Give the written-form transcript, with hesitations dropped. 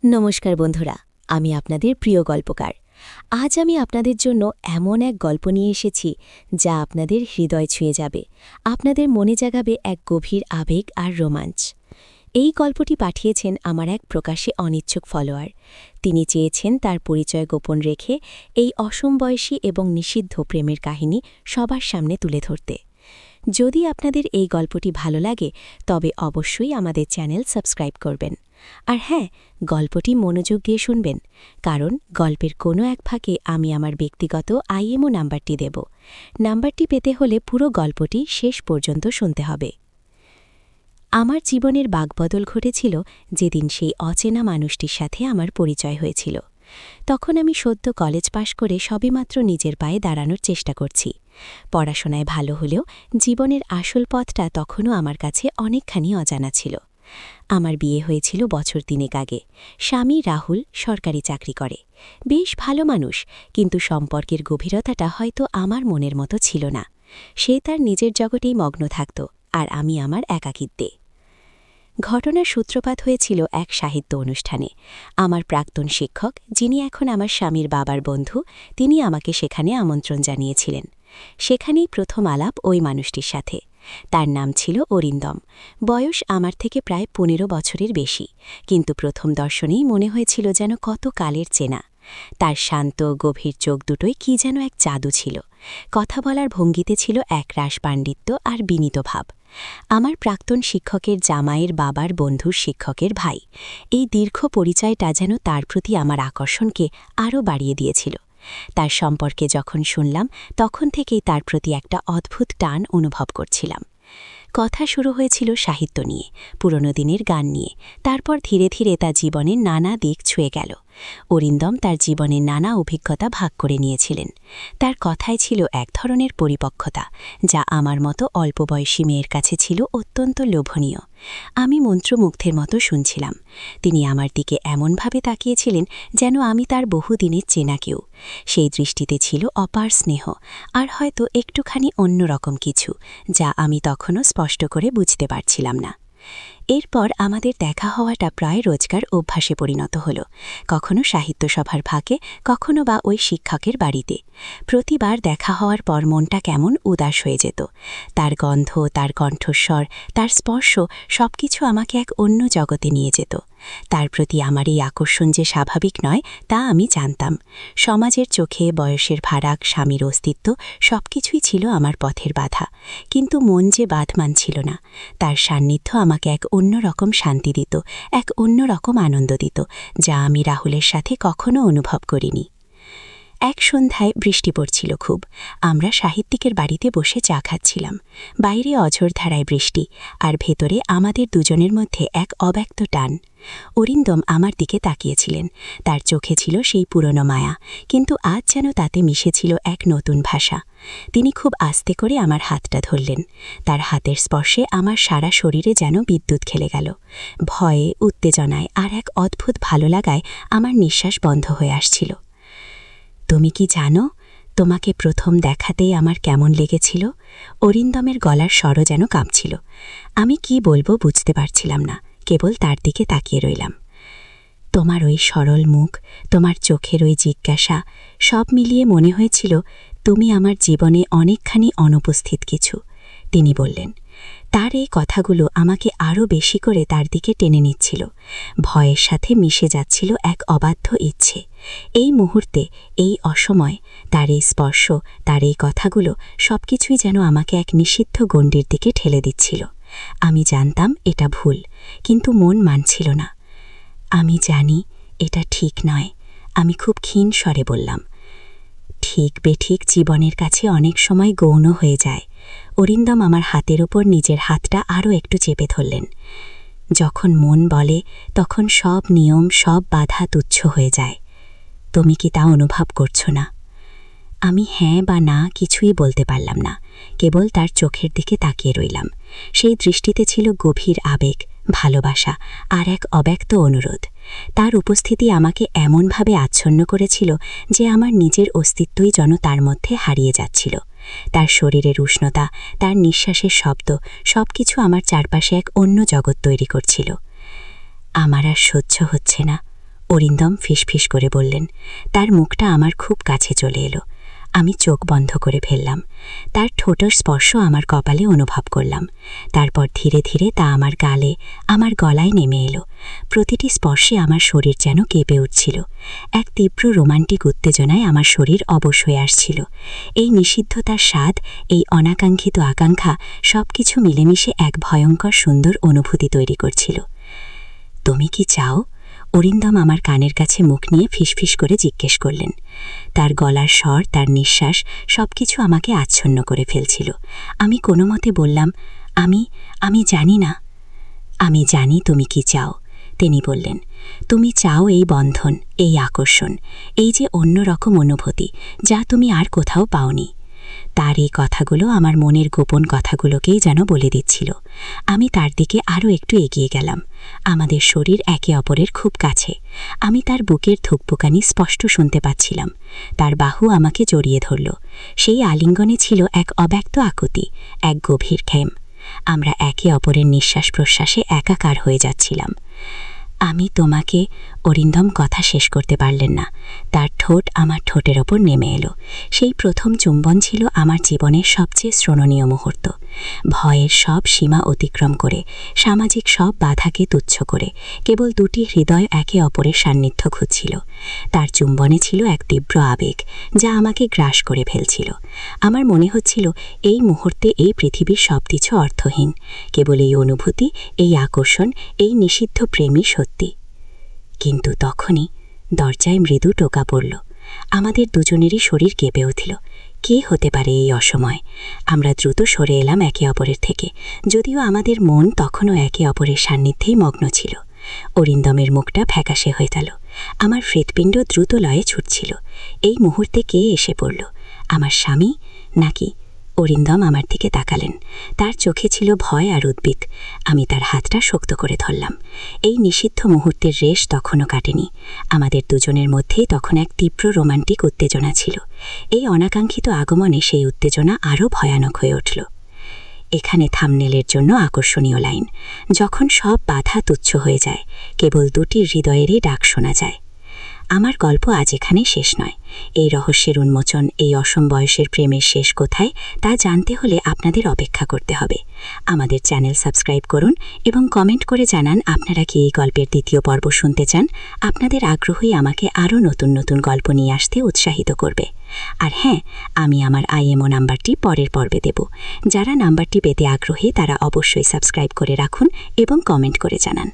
নমস্কার বন্ধুরা, আমি আপনাদের প্রিয় গল্পকার। আজ আমি আপনাদের জন্য এমন এক গল্প নিয়ে এসেছি যা আপনাদের হৃদয় ছুঁয়ে যাবে, আপনাদের মনে জাগাবে এক গভীর আবেগ আর রোমাঞ্চ। এই গল্পটি পাঠিয়েছেন আমার এক প্রকাশ্যে অনিচ্ছুক ফলোয়ার। তিনি চেয়েছেন তার পরিচয় গোপন রেখে এই অসমবয়সী এবং নিষিদ্ধ প্রেমের কাহিনী সবার সামনে তুলে ধরতে। যদি আপনাদের এই গল্পটি ভালো লাগে তবে অবশ্যই আমাদের চ্যানেল সাবস্ক্রাইব করবেন। আর হ্যাঁ, গল্পটি মনোযোগ দিয়ে শুনবেন, কারণ গল্পের কোনো এক ফাঁকে আমি আমার ব্যক্তিগত আইএমও নাম্বারটি দেব। নাম্বারটি পেতে হলে পুরো গল্পটি শেষ পর্যন্ত শুনতে হবে। আমার জীবনের বাঁকবদল ঘটেছিল যেদিন সেই অচেনা মানুষটির সাথে আমার পরিচয় হয়েছিল। তখন আমি সদ্য কলেজ পাশ করে সবেমাত্র নিজের পায়ে দাঁড়ানোর চেষ্টা করছি। পড়াশোনায় ভালো হলেও জীবনের আসল পথটা তখনও আমার কাছে অনেকখানি অজানা ছিল। আমার বিয়ে হয়েছিল বছর 3 আগে। স্বামী রাহুল সরকারি চাকরি করে, বেশ ভালো মানুষ, কিন্তু সম্পর্কের গভীরতাটা হয়তো আমার মনের মতো ছিল না। সে তার নিজের জগতেই মগ্ন থাকত, আর আমি আমার একাকিত্বে। ঘটনার সূত্রপাত হয়েছিল এক সাহিত্য অনুষ্ঠানে। আমার প্রাক্তন শিক্ষক, যিনি এখন আমার স্বামীর বাবার বন্ধু, তিনি আমাকে সেখানে আমন্ত্রণ জানিয়েছিলেন। সেখানেই প্রথম আলাপ ওই মানুষটির সাথে। তার নাম ছিল অরিন্দম। বয়স আমার থেকে প্রায় 15 বছরের বেশি, কিন্তু প্রথম দর্শনেই মনে হয়েছিল যেন কত কালের চেনা। তার শান্ত গভীর চোখ দুটোই কি যেন এক জাদু ছিল। কথা বলার ভঙ্গিতে ছিল একরাশ পাণ্ডিত্য আর বিনীত ভাব। আমার প্রাক্তন শিক্ষকের জামাইয়ের বাবার বন্ধুর শিক্ষকের ভাই। এই দীর্ঘ পরিচয়টা যেন তার প্রতি আমার আকর্ষণকে আরও বাড়িয়ে দিয়েছিল। তার সম্পর্কে যখন শুনলাম, তখন থেকেই তার প্রতি একটা অদ্ভুত টান অনুভব করছিলাম। কথা শুরু হয়েছিল সাহিত্য নিয়ে, পুরনো দিনের গান নিয়ে। তারপর ধীরে ধীরে তার জীবনের নানা দিক ছুঁয়ে গেল। অরিন্দম তার জীবনের নানা অভিজ্ঞতা ভাগ করে নিয়েছিলেন। তার কথায় ছিল এক ধরনের পরিপক্কতা, যা আমার মতো অল্প বয়সী মেয়ের কাছে ছিল অত্যন্ত লোভনীয়। আমি মন্ত্রমুগ্ধের মতো শুনছিলাম। তিনি আমার দিকে এমনভাবে তাকিয়েছিলেন যেন আমি তার বহুদিনের চেনা কেউ। সেই দৃষ্টিতে ছিল অপার স্নেহ, আর হয়তো একটুখানি অন্যরকম কিছু, যা আমি তখনও স্পষ্ট করে বুঝতে পারছিলাম না। এরপর আমাদের দেখা হওয়াটা প্রায় রোজকার অভ্যাসে পরিণত হল। কখনো সাহিত্য সভার ফাঁকে, কখনো বা ওই শিক্ষকের বাড়িতে। প্রতিবার দেখা হওয়ার পর মনটা কেমন উদাস হয়ে যেত। তার গন্ধ, তার কণ্ঠস্বর, তার স্পর্শ সবকিছু আমাকে এক অন্য জগতে নিয়ে যেত। তার প্রতি আমার এই আকর্ষণ যে স্বাভাবিক নয় তা আমি জানতাম। সমাজের চোখে বয়সের ফারাক, স্বামীর অস্তিত্ব সবকিছুই ছিল আমার পথের বাধা, কিন্তু মন যে বাঁধ মানছিল না। তার সান্নিধ্য আমাকে এক অন্যরকম শান্তি দিত, এক অন্যরকম আনন্দ দিত, যা আমি রাহুলের সাথে কখনো অনুভব করিনি। এক সন্ধ্যায় বৃষ্টি পড়ছিল খুব। আমরা সাহিত্যিকের বাড়িতে বসে চা খাচ্ছিলাম। বাইরে অঝোর ধারায় বৃষ্টি, আর ভেতরে আমাদের দুজনের মধ্যে এক অব্যক্ত টান। অরিন্দম আমার দিকে তাকিয়েছিলেন। তার চোখে ছিল সেই পুরনো মায়া, কিন্তু আজ যেন তাতে মিশেছিল এক নতুন ভাষা। তিনি খুব আস্তে করে আমার হাতটা ধরলেন। তার হাতের স্পর্শে আমার সারা শরীরে যেন বিদ্যুৎ খেলে গেল। ভয়ে, উত্তেজনায় আর এক অদ্ভুত ভালো লাগায় আমার নিঃশ্বাস বন্ধ হয়ে আসছিল। তুমি কি জানো, তোমাকে প্রথম দেখাতেই আমার কেমন লেগেছিল? অরিন্দমের গলার স্বরও যেন কাঁপছিল। আমি কি বলবো বুঝতে পারছিলাম না, কেবল তার দিকে তাকিয়ে রইলাম। তোমার ওই সরল মুখ, তোমার চোখের ওই জিজ্ঞাসা, সব মিলিয়ে মনে হয়েছিল তুমি আমার জীবনে অনেকখানি অনুপস্থিত কিছু, তিনি বললেন। তার এই কথাগুলো আমাকে আরও বেশি করে তার দিকে টেনে নিচ্ছিল। ভয়ের সাথে মিশে যাচ্ছিল এক অবাধ্য ইচ্ছে। এই মুহূর্তে, এই অসময়, তার এই স্পর্শ, তার এই কথাগুলো সবকিছুই যেন আমাকে এক নিষিদ্ধ গণ্ডির দিকে ঠেলে দিচ্ছিল। আমি জানতাম এটা ভুল, কিন্তু মন মানছিল না। আমি জানি এটা ঠিক নয়, আমি খুব ক্ষীণ স্বরে বললাম। ঠিক বেঠিক জীবনের কাছে অনেক সময় গৌণ হয়ে যায়। অরিন্দম আমার হাতের ওপর নিজের হাতটা আরও একটু চেপে ধরলেন। যখন মন বলে, তখন সব নিয়ম, সব বাধা তুচ্ছ হয়ে যায়। তুমি কি তা অনুভব করছো না? আমি হ্যাঁ বা না কিছুই বলতে পারলাম না, কেবল তার চোখের দিকে তাকিয়ে রইলাম। সেই দৃষ্টিতে ছিল গভীর আবেগ, ভালোবাসা আর এক অব্যক্ত অনুরোধ। তার উপস্থিতি আমাকে এমনভাবে আচ্ছন্ন করেছিল যে আমার নিজের অস্তিত্বই যেন তার মধ্যে হারিয়ে যাচ্ছিল। তার শরীরের উষ্ণতা, তার নিঃশ্বাসের শব্দ, সবকিছু আমার চারপাশে এক অন্য জগৎ তৈরি করছিল। আমার আর সহ্য হচ্ছে না, অরিন্দম ফিসফিস করে বললেন। তার মুখটা আমার খুব কাছে চলে এলো। আমি চোখ বন্ধ করে ফেললাম। তার ঠোঁটের স্পর্শ আমার কপালে অনুভব করলাম। তারপর ধীরে ধীরে তা আমার গালে, আমার গলায় নেমে এলো। প্রতিটি স্পর্শে আমার শরীর যেন কেঁপে উঠছিল। এক তীব্র রোমান্টিক উত্তেজনায় আমার শরীর অবশ হয়ে আসছিল। এই নিষিদ্ধতার স্বাদ, এই অনাকাঙ্ক্ষিত আকাঙ্ক্ষা সবকিছু মিলেমিশে এক ভয়ঙ্কর সুন্দর অনুভূতি তৈরি করছিল। তুমি কি চাও? অরিন্দম আমার কানের কাছে মুখ নিয়ে ফিসফিস করে জিজ্ঞেস করলেন। তার গলার স্বর, তার নিঃশ্বাস সবকিছু আমাকে আচ্ছন্ন করে ফেলছিল। আমি কোনো মতে বললাম, আমি জানি না। আমি জানি তুমি কি চাও, তিনি বললেন। তুমি চাও এই বন্ধন, এই আকর্ষণ, এই যে অন্যরকম অনুভূতি যা তুমি আর কোথাও পাওনি। তার এই কথাগুলো আমার মনের গোপন কথাগুলোকেই যেন বলে দিচ্ছিল। আমি তার দিকে আরও একটু এগিয়ে গেলাম। আমাদের শরীর একে অপরের খুব কাছে। আমি তার বুকের ধুকপুকানি স্পষ্ট শুনতে পাচ্ছিলাম। তার বাহু আমাকে জড়িয়ে ধরল। সেই আলিঙ্গনে ছিল এক অব্যক্ত আকুতি, এক গভীর ক্ষেম। আমরা একে অপরের নিঃশ্বাস প্রশ্বাসে একাকার হয়ে যাচ্ছিলাম। আমি তোমাকে, অরিন্দম কথা শেষ করতে পারলেন না। তার ঠোঁট আমার ঠোঁটের ওপর নেমে এলো। সেই প্রথম চুম্বন ছিল আমার জীবনের সবচেয়ে স্মরণীয় মুহূর্ত। ভয়ের সব সীমা অতিক্রম করে, সামাজিক সব বাধাকে তুচ্ছ করে, কেবল দুটি হৃদয় একে অপরের সান্নিধ্য খুঁজছিল। তার চুম্বনে ছিল এক তীব্র আবেগ যা আমাকে গ্রাস করে ফেলছিল। আমার মনে হচ্ছিল এই মুহূর্তে এই পৃথিবীর সব কিছু অর্থহীন। কেবল এই অনুভূতি, এই আকর্ষণ, এই নিষিদ্ধ প্রেমই সত্যি। কিন্তু তখনই দরজায় মৃদু টোকা পড়ল। আমাদের দুজনেরই শরীর কেঁপে উঠল। কে হতে পারে এই অসময়? আমরা দ্রুত সরে এলাম একে অপরের থেকে, যদিও আমাদের মন তখনও একে অপরের সান্নিধ্যেই মগ্ন ছিল। অরিন্দমের মুখটা ফ্যাকাশে হয়ে গেল। আমার হৃৎপিণ্ড দ্রুত লয়ে ছুটছিল। এই মুহূর্তে কে এসে পড়ল? আমার স্বামী নাকি? অরিন্দম আমার দিকে তাকালেন। তার চোখে ছিল ভয় আর উদ্বেগ। আমি তার হাতটা শক্ত করে ধরলাম। এই নিষিদ্ধ মুহূর্তের রেশ তখনও কাটেনি। আমাদের দুজনের মধ্যেই তখন এক তীব্র রোমান্টিক উত্তেজনা ছিল। এই অনাকাঙ্ক্ষিত আগমনে সেই উত্তেজনা আরও ভয়ানক হয়ে উঠল। এখানে থাম্বনেলের জন্য আকর্ষণীয় লাইন। যখন সব বাধা তুচ্ছ হয়ে যায়, কেবল দুটি হৃদয়েরই ডাক শোনা যায়। আমার গল্প আজ এখানে শেষ নয়। এই রহস্যের উন্মোচন, এই অসম বয়সের প্রেমের শেষ কোথায় তা জানতে হলে আপনাদের অপেক্ষা করতে হবে। আমাদের চ্যানেল সাবস্ক্রাইব করুন এবং কমেন্ট করে জানান আপনারা কি এই গল্পের দ্বিতীয় পর্ব শুনতে চান। আপনাদের আগ্রহই আমাকে আরও নতুন নতুন গল্প নিয়ে আসতে উৎসাহিত করবে। আর হ্যাঁ, আমি আমার IMO নাম্বারটি পরের পর্বে দেব। যারা নাম্বারটি পেতে আগ্রহী তারা অবশ্যই সাবস্ক্রাইব করে রাখুন এবং কমেন্ট করে জানান।